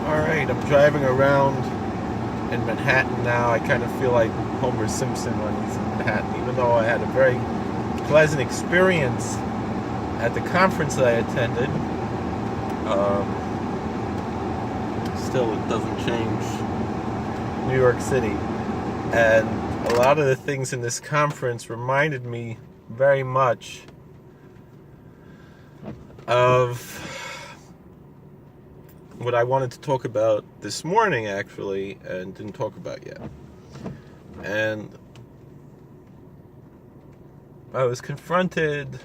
Alright, I'm driving around in Manhattan now. I kind of feel like Homer Simpson when he's in Manhattan, even though I had a very pleasant experience at the conference that I attended. Still, it doesn't change New York City. And a lot of the things in this conference reminded me very much of what I wanted to talk about this morning, actually, and didn't talk about yet. And I was confronted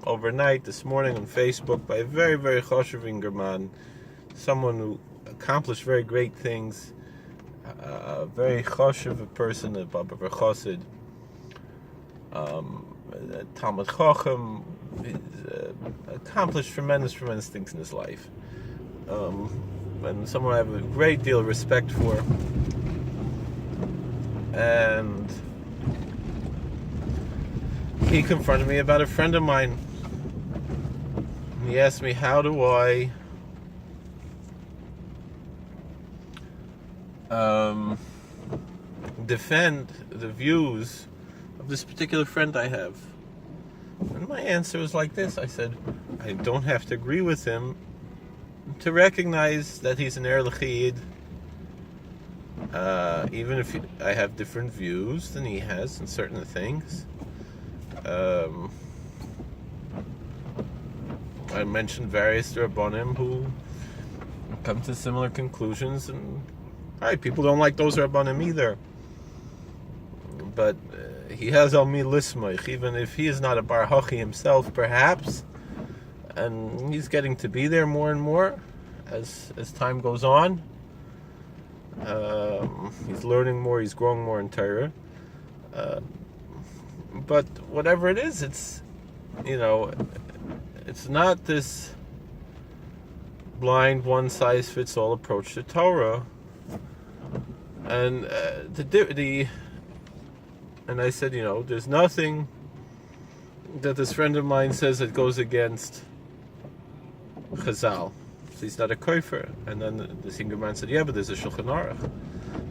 overnight this morning on Facebook by a very, very choshev Ingerman, someone who accomplished very great things, a very choshev a person, a Baba Chassid, Talmud Chacham, accomplished tremendous things in his life. And someone I have a great deal of respect for. And he confronted me about a friend of mine. He asked me, how do I defend the views of this particular friend I have? And my answer was like this. I said, I don't have to agree with him to recognize that he's an Er L'Chiyid, even if I have different views than he has in certain things. I mentioned various Rabbanim who come to similar conclusions, and people don't like those Rabbanim either. But he has al mi lismoich, even if he is not a Bar Hachi himself, perhaps. And he's getting to be there more and more as time goes on. He's learning more, he's growing more in Torah. But whatever it is, it's not this blind one-size-fits-all approach to Torah. And and I said, there's nothing that this friend of mine says that goes against Chazal. So he's not a kofer. And then the singer man said, yeah, but there's a Shulchan Aruch.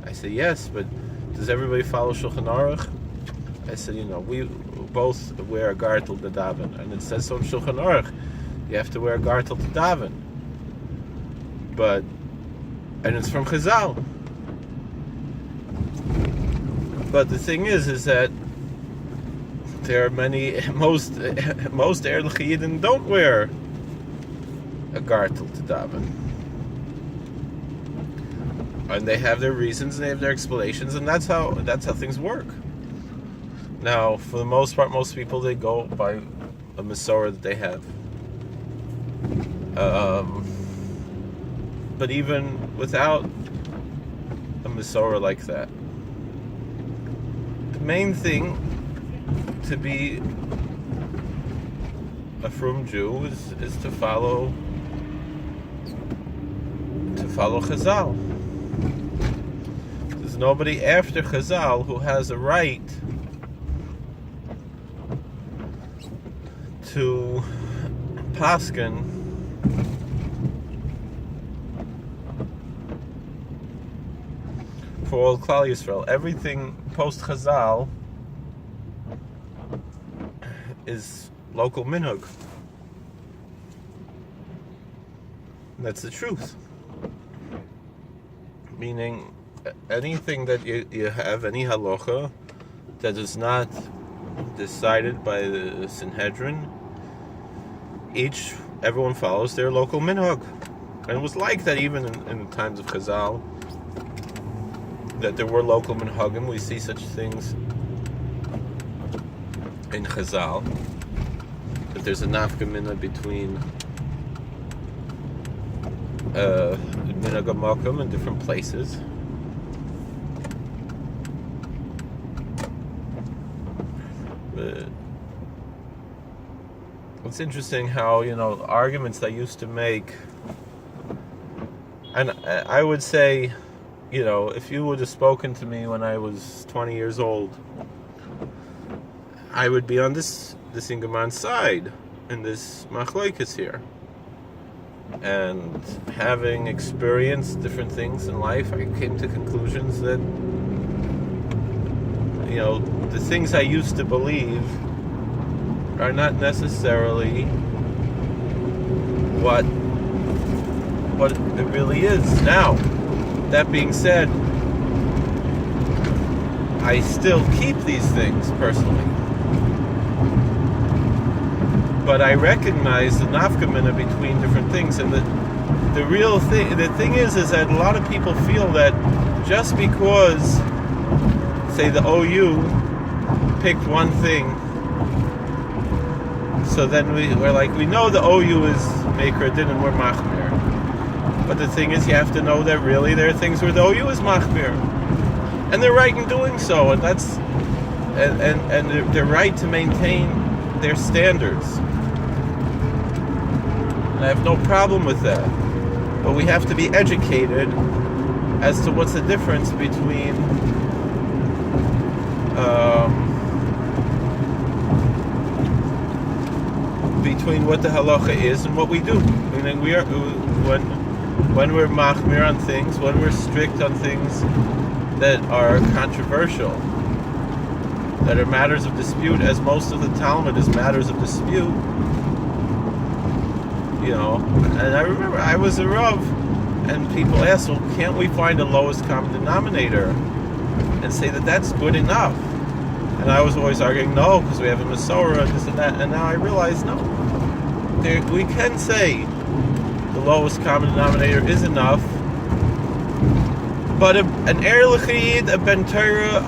I said, yes, but does everybody follow Shulchan Aruch? I said, we both wear a gartel to daven, and it says so in Shulchan Aruch. You have to wear a gartel to daven. And it's from Chazal. But the thing is that there are most Er L'Chiyidin don't wear a gartel to daven, and they have their reasons and they have their explanations, and that's how things work. Now, for the most part, most people, they go by a Masorah that they have. But even without a Masorah like that, the main thing to be a frum Jew is to follow Chazal. There's nobody after Chazal who has a right to paskin for all Klal Yisrael. Everything post Chazal is local minhag. That's the truth. Meaning, anything that you have, any halacha that is not decided by the Sanhedrin, everyone follows their local minhag. And it was like that even in the times of Chazal, that there were local minhagim. We see such things in Chazal, that there's a nafka mina between minhag makom in different places. It's interesting how, arguments I used to make, and I would say, if you would have spoken to me when I was 20 years old, I would be on this Ingerman side in this machlokes here. And having experienced different things in life, I came to conclusions that, the things I used to believe are not necessarily what it really is now. That being said, I still keep these things personally. But I recognize the nafkamina between different things, and the real thing, the thing is that a lot of people feel that just because, say, the OU picked one thing, so then we're like, we know the OU is Maker Din and we're Machmir. But the thing is, you have to know that really there are things where the OU is Machmir. And they're right in doing so, and that's and they're right to maintain their standards. And I have no problem with that. But we have to be educated as to what's the difference between what the halacha is and what we do. I mean, we are when we're machmir on things, when we're strict on things that are controversial, that are matters of dispute, as most of the Talmud is matters of dispute. And I remember I was a Rav, and people asked, well, can't we find the lowest common denominator and say that that's good enough? And I was always arguing, no, because we have a Masorah, this and that. And now I realize, no. We can say the lowest common denominator is enough, but an Er L'Chayid, a Ben Torah,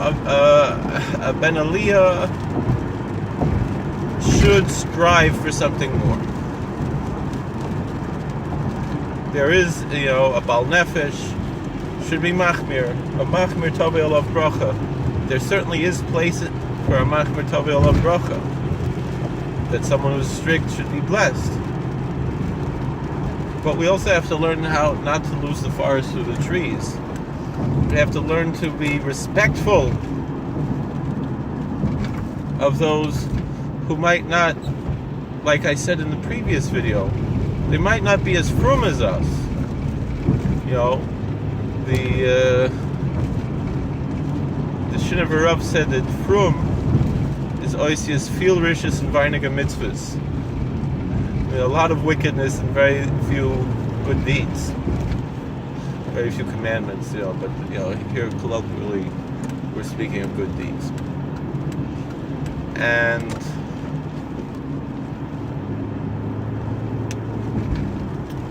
a Ben Aliyah should strive for something more. There is, a Bal Nefesh should be Machmir. A Machmir Tovei Olav Bracha. There certainly is place for a Machmir Tovei Olav Bracha. That someone who's strict should be blessed. But we also have to learn how not to lose the forest through the trees. We have to learn to be respectful of those who might not, like I said in the previous video, they might not be as frum as us. The Shinover Rav said that frum is oisius viel rishis and veinige mitzvahs. A lot of wickedness and very few good deeds, very few commandments. But here colloquially we're speaking of good deeds.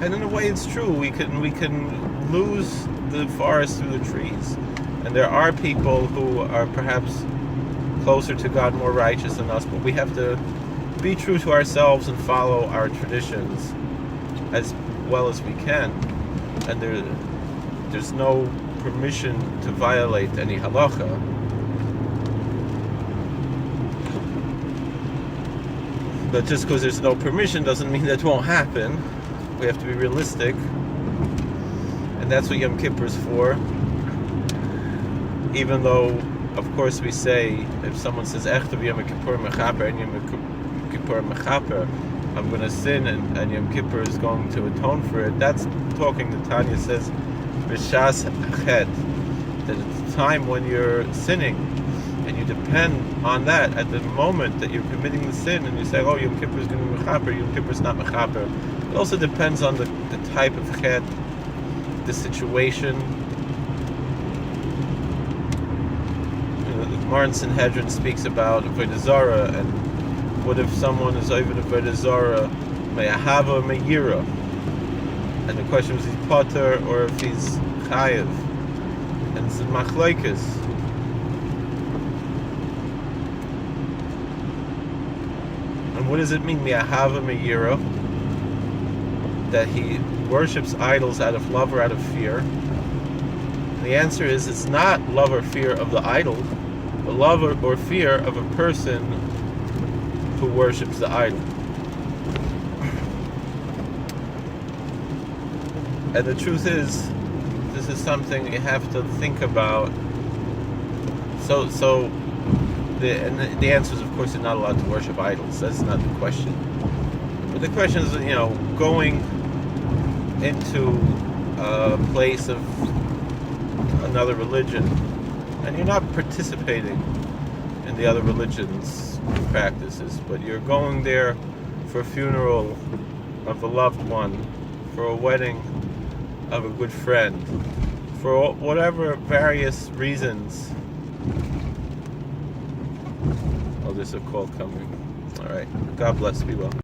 And in a way, it's true. We can lose the forest through the trees, and there are people who are perhaps closer to God, more righteous than us. But we have to be true to ourselves and follow our traditions as well as we can. And there's no permission to violate any halacha. But just because there's no permission doesn't mean that won't happen. We have to be realistic, and that's what Yom Kippur is for. Even though, of course, we say, if someone says Echtav Yom Kippur Mechaper and Yom Kippur Mechaper, I'm going to sin, and Yom Kippur is going to atone for it. That's talking. The Tanya says B'shas Chet, that at the time when you're sinning, and you depend on that at the moment that you're committing the sin, and you say, oh, Yom Kippur is going to be Mechaper, Yom Kippur is not Mechaper. It also depends on the type of chet, the situation. The Gemara in Sanhedrin speaks about Avodah Zarah, and what if someone is over the Avodah Zarah, Me'ahava Me'yira? And the question was, he's potter or if he's chayiv? And it's machlokes. And what does it mean, Me'ahava Me'yira? That he worships idols out of love or out of fear? And the answer is, it's not love or fear of the idol, but love or fear of a person who worships the idol. And the truth is, this is something you have to think about. So the answer is, of course, you're not allowed to worship idols. That's not the question. But the question is, going into a place of another religion, and you're not participating in the other religion's practices, but you're going there for a funeral of a loved one, for a wedding of a good friend, for whatever various reasons. Oh, there's a call coming. All right. God bless. Be well.